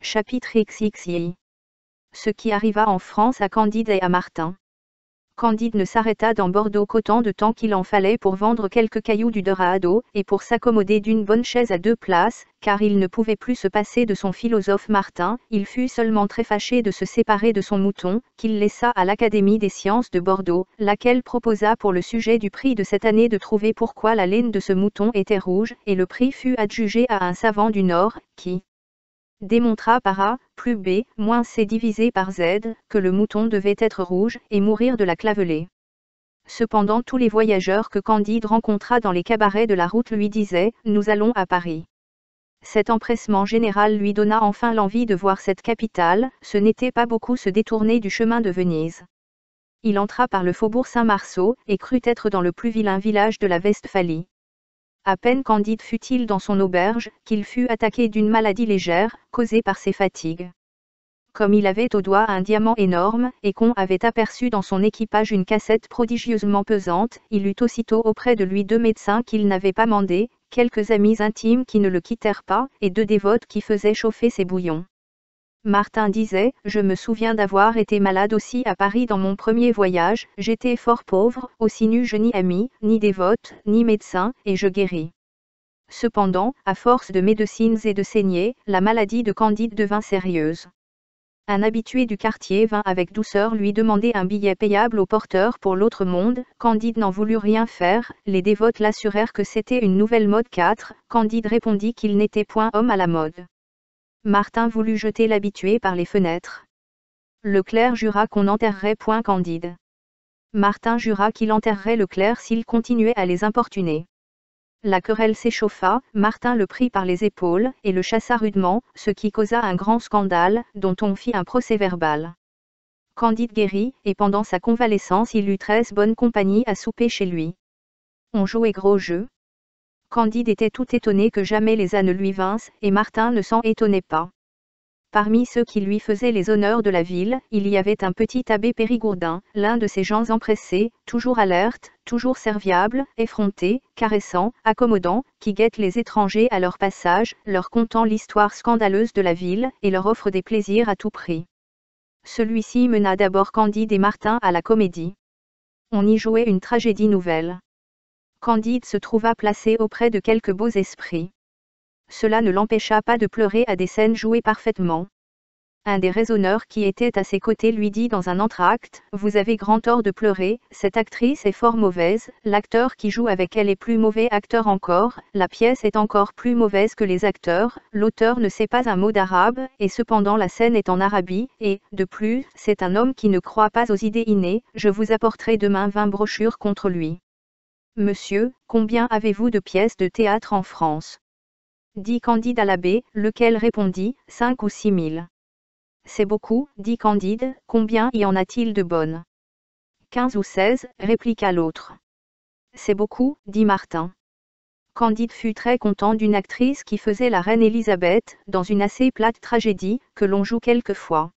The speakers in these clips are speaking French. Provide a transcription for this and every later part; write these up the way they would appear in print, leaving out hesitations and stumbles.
Chapitre XXI. Ce qui arriva en France à Candide et à Martin. Candide ne s'arrêta dans Bordeaux qu'autant de temps qu'il en fallait pour vendre quelques cailloux du Dorado, et pour s'accommoder d'une bonne chaise à 2 places, car il ne pouvait plus se passer de son philosophe Martin. Il fut seulement très fâché de se séparer de son mouton, qu'il laissa à l'Académie des sciences de Bordeaux, laquelle proposa pour le sujet du prix de cette année de trouver pourquoi la laine de ce mouton était rouge, et le prix fut adjugé à un savant du Nord, qui démontra par A plus B moins C divisé par Z, que le mouton devait être rouge, et mourir de la clavelée. Cependant tous les voyageurs que Candide rencontra dans les cabarets de la route lui disaient « Nous allons à Paris ». Cet empressement général lui donna enfin l'envie de voir cette capitale. Ce n'était pas beaucoup se détourner du chemin de Venise. Il entra par le faubourg Saint-Marceau, et crut être dans le plus vilain village de la Westphalie. À peine Candide fut-il dans son auberge, qu'il fut attaqué d'une maladie légère, causée par ses fatigues. Comme il avait au doigt un diamant énorme, et qu'on avait aperçu dans son équipage une cassette prodigieusement pesante, il eut aussitôt auprès de lui 2 médecins qu'il n'avait pas mandés, quelques amis intimes qui ne le quittèrent pas, et 2 dévotes qui faisaient chauffer ses bouillons. Martin disait « Je me souviens d'avoir été malade aussi à Paris dans mon premier voyage, j'étais fort pauvre, aussi n'eus je ni amis, ni dévotes, ni médecins, et je guéris. » Cependant, à force de médecines et de saignées, la maladie de Candide devint sérieuse. Un habitué du quartier vint avec douceur lui demander un billet payable au porteur pour l'autre monde. Candide n'en voulut rien faire, les dévotes l'assurèrent que c'était une nouvelle mode 4, Candide répondit qu'il n'était point homme à la mode. Martin voulut jeter l'habitué par les fenêtres. Le clerc jura qu'on n'enterrerait point Candide. Martin jura qu'il enterrerait le clerc s'il continuait à les importuner. La querelle s'échauffa, Martin le prit par les épaules, et le chassa rudement, ce qui causa un grand scandale, dont on fit un procès-verbal. Candide guérit, et pendant sa convalescence il eut 13 bonnes compagnies à souper chez lui. On jouait gros jeu. Candide était tout étonné que jamais les ânes lui vinssent, et Martin ne s'en étonnait pas. Parmi ceux qui lui faisaient les honneurs de la ville, il y avait un petit abbé Périgourdin, l'un de ces gens empressés, toujours alertes, toujours serviables, effrontés, caressants, accommodants, qui guettent les étrangers à leur passage, leur contant l'histoire scandaleuse de la ville, et leur offrent des plaisirs à tout prix. Celui-ci mena d'abord Candide et Martin à la comédie. On y jouait une tragédie nouvelle. Candide se trouva placé auprès de quelques beaux esprits. Cela ne l'empêcha pas de pleurer à des scènes jouées parfaitement. Un des raisonneurs qui était à ses côtés lui dit dans un entr'acte « Vous avez grand tort de pleurer, cette actrice est fort mauvaise, l'acteur qui joue avec elle est plus mauvais acteur encore, la pièce est encore plus mauvaise que les acteurs, l'auteur ne sait pas un mot d'arabe, et cependant la scène est en Arabie, et, de plus, c'est un homme qui ne croit pas aux idées innées, je vous apporterai demain 20 brochures contre lui. » Monsieur, combien avez-vous de pièces de théâtre en France ? Dit Candide à l'abbé, lequel répondit, 5 ou 6 000. C'est beaucoup, dit Candide, combien y en a-t-il de bonnes ? 15 ou 16, répliqua l'autre. C'est beaucoup, dit Martin. Candide fut très content d'une actrice qui faisait la reine Élisabeth, dans une assez plate tragédie, que l'on joue quelquefois.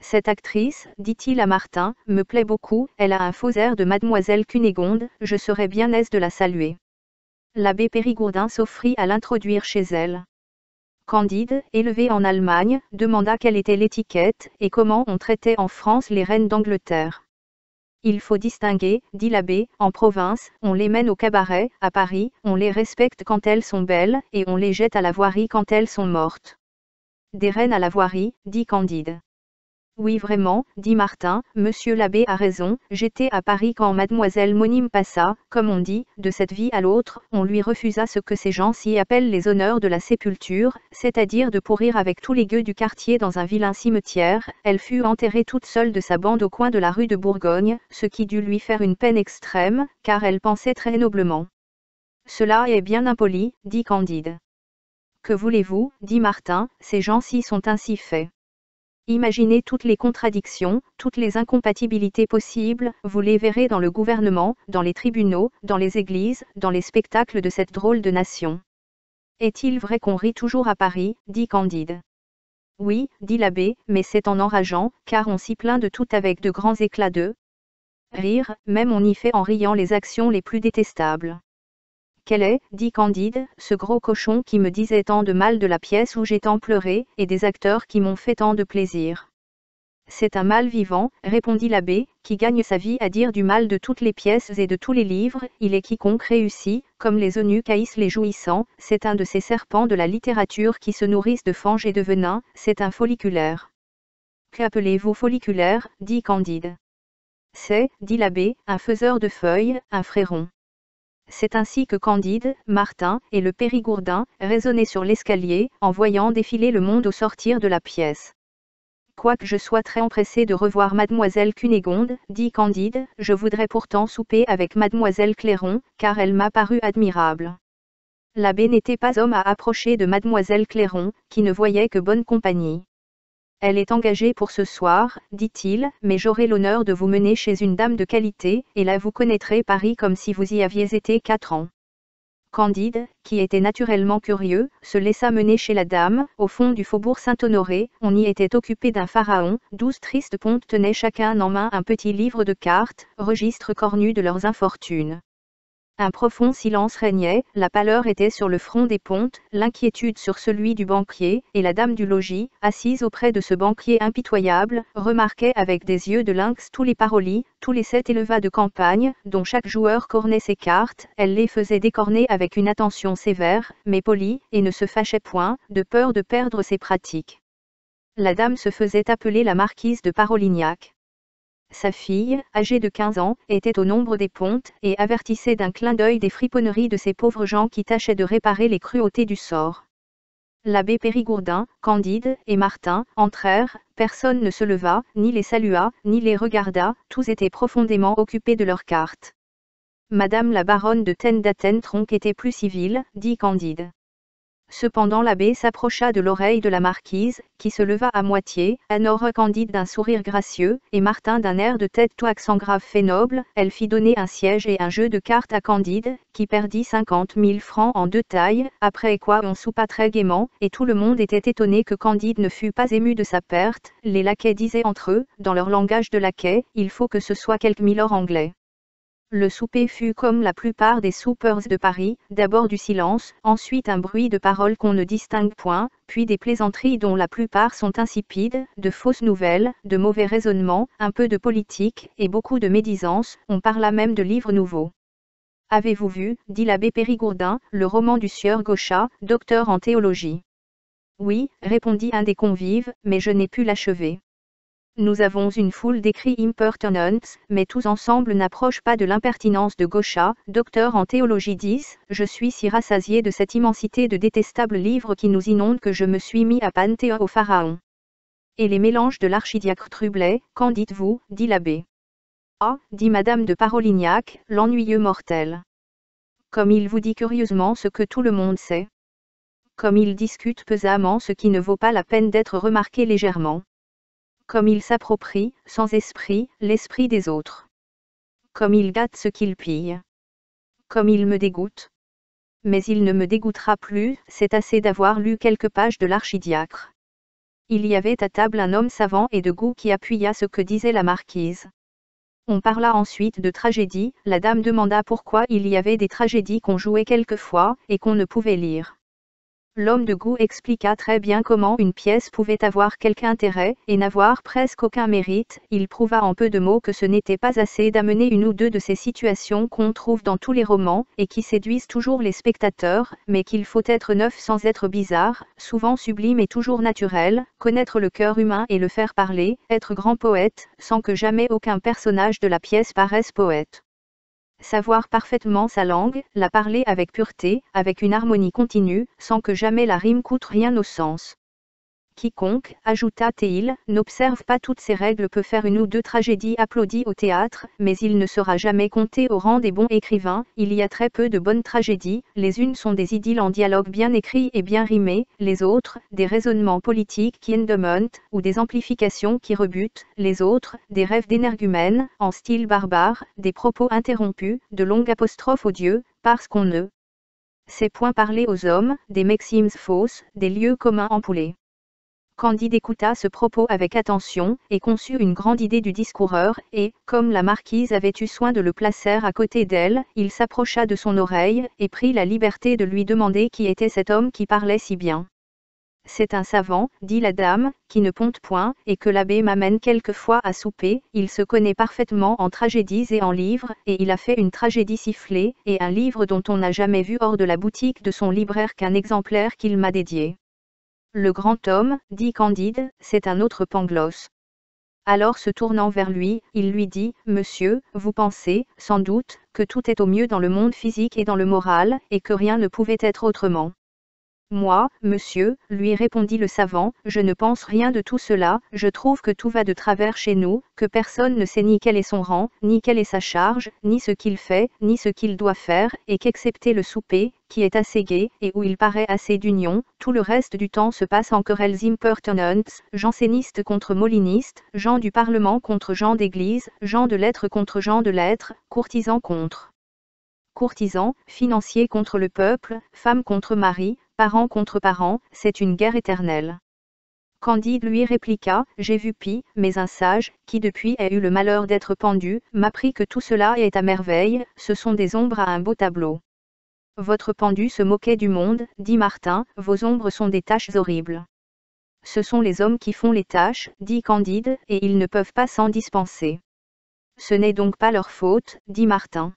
Cette actrice, dit-il à Martin, me plaît beaucoup, elle a un faux air de mademoiselle Cunégonde, je serais bien aise de la saluer. L'abbé Périgourdin s'offrit à l'introduire chez elle. Candide, élevé en Allemagne, demanda quelle était l'étiquette, et comment on traitait en France les reines d'Angleterre. Il faut distinguer, dit l'abbé, en province, on les mène au cabaret, à Paris, on les respecte quand elles sont belles, et on les jette à la voirie quand elles sont mortes. Des reines à la voirie, dit Candide. Oui vraiment, dit Martin, monsieur l'abbé a raison, j'étais à Paris quand mademoiselle Monime passa, comme on dit, de cette vie à l'autre, on lui refusa ce que ces gens-ci appellent les honneurs de la sépulture, c'est-à-dire de pourrir avec tous les gueux du quartier dans un vilain cimetière, elle fut enterrée toute seule de sa bande au coin de la rue de Bourgogne, ce qui dut lui faire une peine extrême, car elle pensait très noblement. Cela est bien impoli, dit Candide. Que voulez-vous, dit Martin, ces gens-ci sont ainsi faits. Imaginez toutes les contradictions, toutes les incompatibilités possibles, vous les verrez dans le gouvernement, dans les tribunaux, dans les églises, dans les spectacles de cette drôle de nation. Est-il vrai qu'on rit toujours à Paris, dit Candide. Oui, dit l'abbé, mais c'est en enrageant, car on s'y plaint de tout avec de grands éclats de rire, même on y fait en riant les actions les plus détestables. quel est, dit Candide, ce gros cochon qui me disait tant de mal de la pièce où j'ai tant pleuré, et des acteurs qui m'ont fait tant de plaisir? C'est un mal vivant, répondit l'abbé, qui gagne sa vie à dire du mal de toutes les pièces et de tous les livres. Il est quiconque réussit, comme les eunuques haïssent les jouissants. C'est un de ces serpents de la littérature qui se nourrissent de fange et de venin. C'est un folliculaire. Qu'appelez-vous folliculaire, dit Candide. C'est, dit l'abbé, un faiseur de feuilles, un fréron. C'est ainsi que Candide, Martin et le Périgourdin raisonnaient sur l'escalier, en voyant défiler le monde au sortir de la pièce. Quoique je sois très empressé de revoir mademoiselle Cunégonde, dit Candide, je voudrais pourtant souper avec mademoiselle Clairon, car elle m'a paru admirable. L'abbé n'était pas homme à approcher de mademoiselle Clairon, qui ne voyait que bonne compagnie. Elle est engagée pour ce soir, dit-il, mais j'aurai l'honneur de vous mener chez une dame de qualité, et là vous connaîtrez Paris comme si vous y aviez été 4 ans. Candide, qui était naturellement curieux, se laissa mener chez la dame, au fond du faubourg Saint-Honoré. On y était occupé d'un pharaon. 12 tristes pontes tenaient chacun en main un petit livre de cartes, registre cornu de leurs infortunes. Un profond silence régnait, la pâleur était sur le front des pontes, l'inquiétude sur celui du banquier, et la dame du logis, assise auprès de ce banquier impitoyable, remarquait avec des yeux de lynx tous les parolis, tous les 7 élevats de campagne, dont chaque joueur cornait ses cartes. Elle les faisait décorner avec une attention sévère, mais polie, et ne se fâchait point, de peur de perdre ses pratiques. La dame se faisait appeler la marquise de Parolignac. Sa fille, âgée de 15 ans, était au nombre des pontes, et avertissait d'un clin d'œil des friponneries de ces pauvres gens qui tâchaient de réparer les cruautés du sort. L'abbé Périgourdin, Candide et Martin entrèrent, personne ne se leva, ni les salua, ni les regarda, tous étaient profondément occupés de leurs cartes. Madame la baronne de Tendaten-Tronc était plus civile, dit Candide. Cependant l'abbé s'approcha de l'oreille de la marquise, qui se leva à moitié, honora Candide d'un sourire gracieux, et Martin d'un air de tête tout accent grave fait noble. Elle fit donner un siège et un jeu de cartes à Candide, qui perdit 50 000 francs en 2 tailles, après quoi on soupa très gaiement, et tout le monde était étonné que Candide ne fût pas ému de sa perte. Les laquais disaient entre eux, dans leur langage de laquais, il faut que ce soit quelque milord anglais. Le souper fut comme la plupart des soupers de Paris, d'abord du silence, ensuite un bruit de paroles qu'on ne distingue point, puis des plaisanteries dont la plupart sont insipides, de fausses nouvelles, de mauvais raisonnements, un peu de politique, et beaucoup de médisance. On parla même de livres nouveaux. Avez-vous vu, dit l'abbé Périgourdin, le roman du sieur Gauchat, docteur en théologie? Oui, répondit un des convives, mais je n'ai pu l'achever. Nous avons une foule d'écrits impertinents, mais tous ensemble n'approchent pas de l'impertinence de Gauchat, docteur en théologie 10. Je suis si rassasié de cette immensité de détestables livres qui nous inondent que je me suis mis à panter au pharaon. Et les mélanges de l'archidiacre Trublet, qu'en dites-vous, dit l'abbé. Ah, dit madame de Parolignac, l'ennuyeux mortel. Comme il vous dit curieusement ce que tout le monde sait. Comme il discute pesamment ce qui ne vaut pas la peine d'être remarqué légèrement. Comme il s'approprie, sans esprit, l'esprit des autres. Comme il gâte ce qu'il pille. Comme il me dégoûte. Mais il ne me dégoûtera plus, c'est assez d'avoir lu quelques pages de l'archidiacre. Il y avait à table un homme savant et de goût qui appuya ce que disait la marquise. On parla ensuite de tragédie. La dame demanda pourquoi il y avait des tragédies qu'on jouait quelquefois, et qu'on ne pouvait lire. L'homme de goût expliqua très bien comment une pièce pouvait avoir quelque intérêt, et n'avoir presque aucun mérite. Il prouva en peu de mots que ce n'était pas assez d'amener une ou deux de ces situations qu'on trouve dans tous les romans, et qui séduisent toujours les spectateurs, mais qu'il faut être neuf sans être bizarre, souvent sublime et toujours naturel, connaître le cœur humain et le faire parler, être grand poète, sans que jamais aucun personnage de la pièce paraisse poète. Savoir parfaitement sa langue, la parler avec pureté, avec une harmonie continue, sans que jamais la rime coûte rien au sens. Quiconque, ajouta-t-il, n'observe pas toutes ces règles peut faire une ou deux tragédies applaudies au théâtre, mais il ne sera jamais compté au rang des bons écrivains. Il y a très peu de bonnes tragédies, les unes sont des idylles en dialogue bien écrits et bien rimés, les autres, des raisonnements politiques qui endemontent, ou des amplifications qui rebutent, les autres, des rêves d'énergumènes, en style barbare, des propos interrompus, de longues apostrophes aux dieux, parce qu'on ne sait point parler aux hommes, des maximes fausses, des lieux communs empoulés. Candide écouta ce propos avec attention, et conçut une grande idée du discoureur, et, comme la marquise avait eu soin de le placer à côté d'elle, il s'approcha de son oreille, et prit la liberté de lui demander qui était cet homme qui parlait si bien. C'est un savant, dit la dame, qui ne ponte point, et que l'abbé m'amène quelquefois à souper. Il se connaît parfaitement en tragédies et en livres, et il a fait une tragédie sifflée, et un livre dont on n'a jamais vu hors de la boutique de son libraire qu'un exemplaire qu'il m'a dédié. Le grand homme, dit Candide, c'est un autre Pangloss. Alors se tournant vers lui, il lui dit, Monsieur, vous pensez, sans doute, que tout est au mieux dans le monde physique et dans le moral, et que rien ne pouvait être autrement. Moi, monsieur, lui répondit le savant, je ne pense rien de tout cela, je trouve que tout va de travers chez nous, que personne ne sait ni quel est son rang, ni quelle est sa charge, ni ce qu'il fait, ni ce qu'il doit faire, et qu'excepté le souper, qui est assez gai, et où il paraît assez d'union, tout le reste du temps se passe en querelles impertinentes, jansénistes contre molinistes, gens du Parlement contre gens d'église, gens de lettres contre gens de lettres, courtisans contre courtisans, financiers contre le peuple, femmes contre mari, parents contre parents, c'est une guerre éternelle. Candide lui répliqua, j'ai vu Pie, mais un sage, qui depuis a eu le malheur d'être pendu, m'apprit que tout cela est à merveille, ce sont des ombres à un beau tableau. Votre pendu se moquait du monde, dit Martin, vos ombres sont des taches horribles. Ce sont les hommes qui font les tâches, dit Candide, et ils ne peuvent pas s'en dispenser. Ce n'est donc pas leur faute, dit Martin.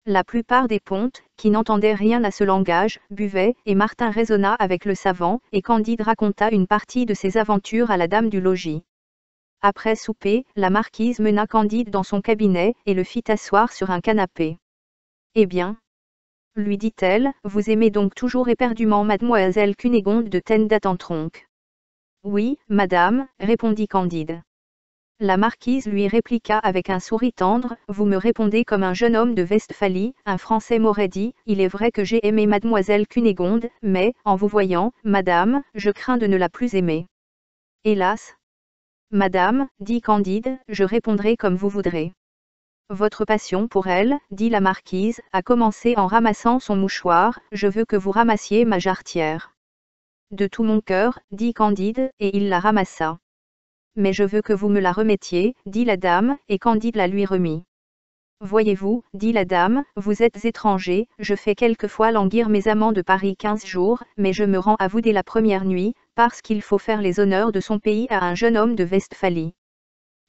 La plupart des pontes, qui n'entendaient rien à ce langage, buvaient, et Martin raisonna avec le savant, et Candide raconta une partie de ses aventures à la dame du logis. Après souper, la marquise mena Candide dans son cabinet, et le fit asseoir sur un canapé. Eh bien, lui dit-elle, vous aimez donc toujours éperdument mademoiselle Cunégonde de Tenne-d'Attentronque. Oui, madame, répondit Candide. La marquise lui répliqua avec un sourire tendre, vous me répondez comme un jeune homme de Westphalie, un Français m'aurait dit, il est vrai que j'ai aimé mademoiselle Cunégonde, mais, en vous voyant, madame, je crains de ne la plus aimer. Hélas! Madame, dit Candide, je répondrai comme vous voudrez. Votre passion pour elle, dit la marquise, a commencé en ramassant son mouchoir, je veux que vous ramassiez ma jarretière. De tout mon cœur, dit Candide, et il la ramassa. Mais je veux que vous me la remettiez, dit la dame, et Candide la lui remit. Voyez-vous, dit la dame, vous êtes étranger, je fais quelquefois languir mes amants de Paris 15 jours, mais je me rends à vous dès la première nuit, parce qu'il faut faire les honneurs de son pays à un jeune homme de Westphalie.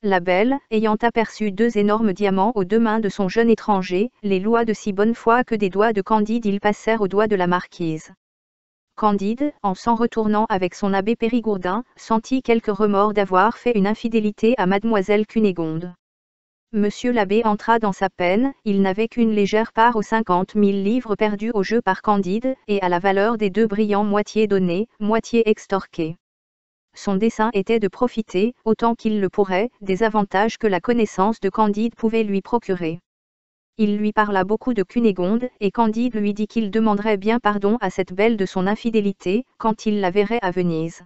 La belle, ayant aperçu 2 énormes diamants aux 2 mains de son jeune étranger, les loua de si bonne foi que des doigts de Candide ils passèrent aux doigts de la marquise. Candide, en s'en retournant avec son abbé Périgourdin, sentit quelque remords d'avoir fait une infidélité à mademoiselle Cunégonde. Monsieur l'abbé entra dans sa peine, il n'avait qu'une légère part aux 50 000 livres perdus au jeu par Candide, et à la valeur des 2 brillants moitié donnés, moitié extorqués. Son dessein était de profiter, autant qu'il le pourrait, des avantages que la connaissance de Candide pouvait lui procurer. Il lui parla beaucoup de Cunégonde, et Candide lui dit qu'il demanderait bien pardon à cette belle de son infidélité, quand il la verrait à Venise.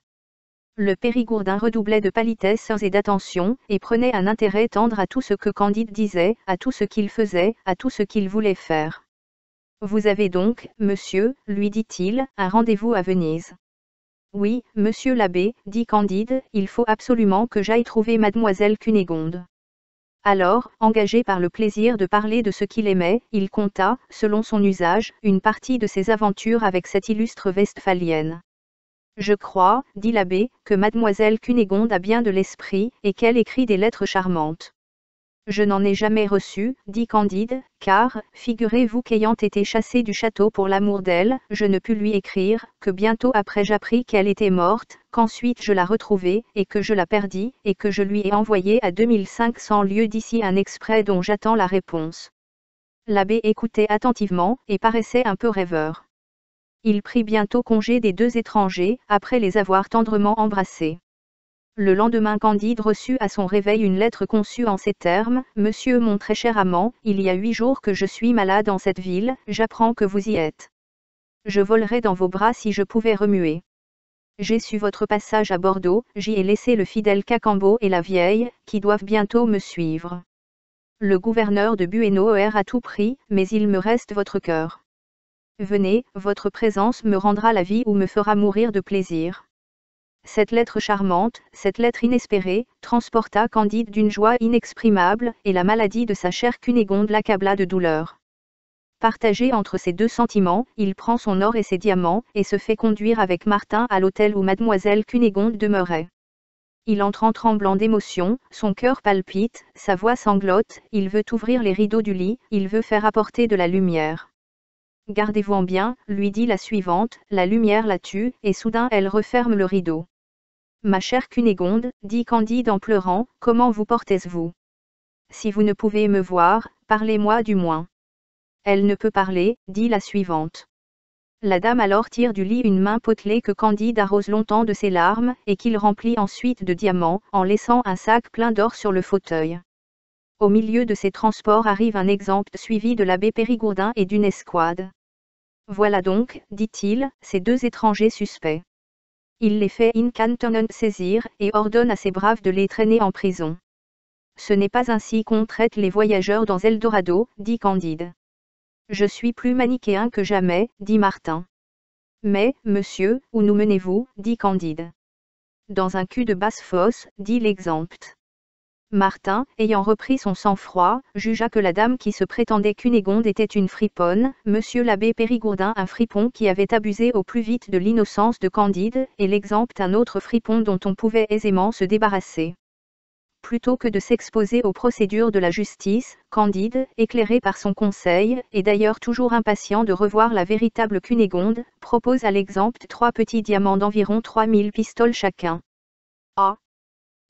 Le Périgourdin redoublait de politesse et d'attention, et prenait un intérêt tendre à tout ce que Candide disait, à tout ce qu'il faisait, à tout ce qu'il voulait faire. Vous avez donc, monsieur, lui dit-il, un rendez-vous à Venise. Oui, monsieur l'abbé, dit Candide, il faut absolument que j'aille trouver mademoiselle Cunégonde. Alors, engagé par le plaisir de parler de ce qu'il aimait, il conta, selon son usage, une partie de ses aventures avec cette illustre Westphalienne. Je crois, dit l'abbé, que mademoiselle Cunégonde a bien de l'esprit, et qu'elle écrit des lettres charmantes. Je n'en ai jamais reçu, dit Candide, car, figurez-vous qu'ayant été chassé du château pour l'amour d'elle, je ne pus lui écrire, que bientôt après j'appris qu'elle était morte, qu'ensuite je la retrouvai, et que je la perdis, et que je lui ai envoyé à 2500 lieues d'ici un exprès dont j'attends la réponse. L'abbé écoutait attentivement, et paraissait un peu rêveur. Il prit bientôt congé des 2 étrangers, après les avoir tendrement embrassés. Le lendemain Candide reçut à son réveil une lettre conçue en ces termes, « Monsieur mon très cher amant, il y a 8 jours que je suis malade en cette ville, j'apprends que vous y êtes. Je volerais dans vos bras si je pouvais remuer. J'ai su votre passage à Bordeaux, j'y ai laissé le fidèle Cacambo et la vieille, qui doivent bientôt me suivre. Le gouverneur de Bueno erre à tout prix, mais il me reste votre cœur. Venez, votre présence me rendra la vie ou me fera mourir de plaisir. Cette lettre charmante, cette lettre inespérée, transporta Candide d'une joie inexprimable, et la maladie de sa chère Cunégonde l'accabla de douleur. Partagé entre ces deux sentiments, il prend son or et ses diamants, et se fait conduire avec Martin à l'hôtel où mademoiselle Cunégonde demeurait. Il entre en tremblant d'émotion, son cœur palpite, sa voix sanglote, il veut ouvrir les rideaux du lit, il veut faire apporter de la lumière. Gardez-vous bien, lui dit la suivante, la lumière la tue, et soudain elle referme le rideau. Ma chère Cunégonde, dit Candide en pleurant, comment vous portez-vous? Si vous ne pouvez me voir, parlez-moi du moins. Elle ne peut parler, dit la suivante. La dame alors tire du lit une main potelée que Candide arrose longtemps de ses larmes, et qu'il remplit ensuite de diamants, en laissant un sac plein d'or sur le fauteuil. Au milieu de ces transports arrive un exempt suivi de l'abbé Périgourdin et d'une escouade. Voilà donc, dit-il, ces deux étrangers suspects. Il les fait incantonner saisir, et ordonne à ses braves de les traîner en prison. Ce n'est pas ainsi qu'on traite les voyageurs dans Eldorado, dit Candide. Je suis plus manichéen que jamais, dit Martin. Mais, monsieur, où nous menez-vous, dit Candide. Dans un cul de basse-fosse, dit l'exempt. Martin, ayant repris son sang-froid, jugea que la dame qui se prétendait Cunégonde était une friponne, monsieur l'abbé Périgourdin un fripon qui avait abusé au plus vite de l'innocence de Candide, et l'exempt un autre fripon dont on pouvait aisément se débarrasser. Plutôt que de s'exposer aux procédures de la justice, Candide, éclairé par son conseil, et d'ailleurs toujours impatient de revoir la véritable Cunégonde, propose à l'exempt 3 petits diamants d'environ 3000 pistoles chacun. Ah!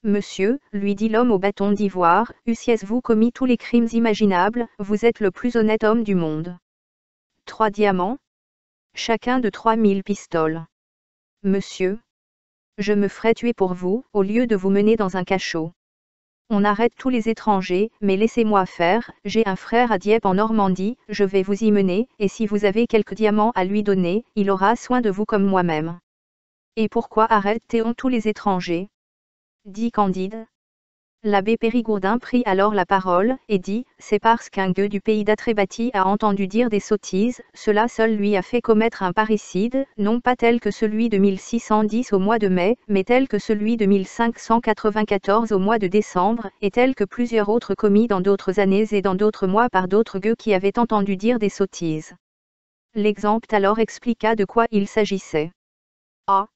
Monsieur, lui dit l'homme au bâton d'ivoire, eussiez-vous commis tous les crimes imaginables, vous êtes le plus honnête homme du monde. 3 diamants? Chacun de 3000 pistoles. Monsieur, je me ferais tuer pour vous, au lieu de vous mener dans un cachot. On arrête tous les étrangers, mais laissez-moi faire, j'ai un frère à Dieppe en Normandie, je vais vous y mener, et si vous avez quelques diamants à lui donner, il aura soin de vous comme moi-même. Et pourquoi arrête-t-on tous les étrangers? Dit Candide. L'abbé Périgourdin prit alors la parole, et dit, c'est parce qu'un gueux du pays d'Atrébati a entendu dire des sottises, cela seul lui a fait commettre un parricide, non pas tel que celui de 1610 au mois de mai, mais tel que celui de 1594 au mois de décembre, et tel que plusieurs autres commis dans d'autres années et dans d'autres mois par d'autres gueux qui avaient entendu dire des sottises. L'exempt alors expliqua de quoi il s'agissait. Ah!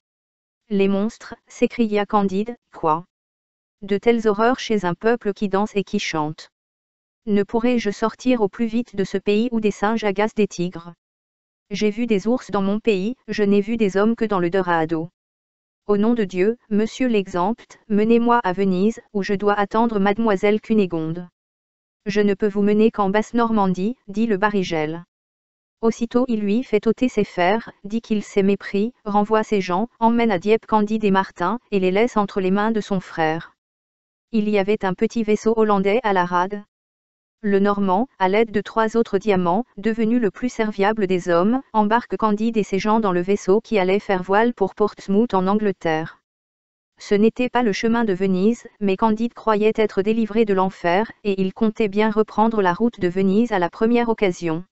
Les monstres, s'écria Candide, quoi? De telles horreurs chez un peuple qui danse et qui chante. Ne pourrais-je sortir au plus vite de ce pays où des singes agacent des tigres? J'ai vu des ours dans mon pays, je n'ai vu des hommes que dans le Dorado. Au nom de Dieu, monsieur l'exempt, menez-moi à Venise, où je dois attendre mademoiselle Cunégonde. Je ne peux vous mener qu'en Basse-Normandie, dit le Barigel. Aussitôt il lui fait ôter ses fers, dit qu'il s'est mépris, renvoie ses gens, emmène à Dieppe Candide et Martin, et les laisse entre les mains de son frère. Il y avait un petit vaisseau hollandais à la rade. Le Normand, à l'aide de 3 autres diamants, devenu le plus serviable des hommes, embarque Candide et ses gens dans le vaisseau qui allait faire voile pour Portsmouth en Angleterre. Ce n'était pas le chemin de Venise, mais Candide croyait être délivré de l'enfer, et il comptait bien reprendre la route de Venise à la première occasion.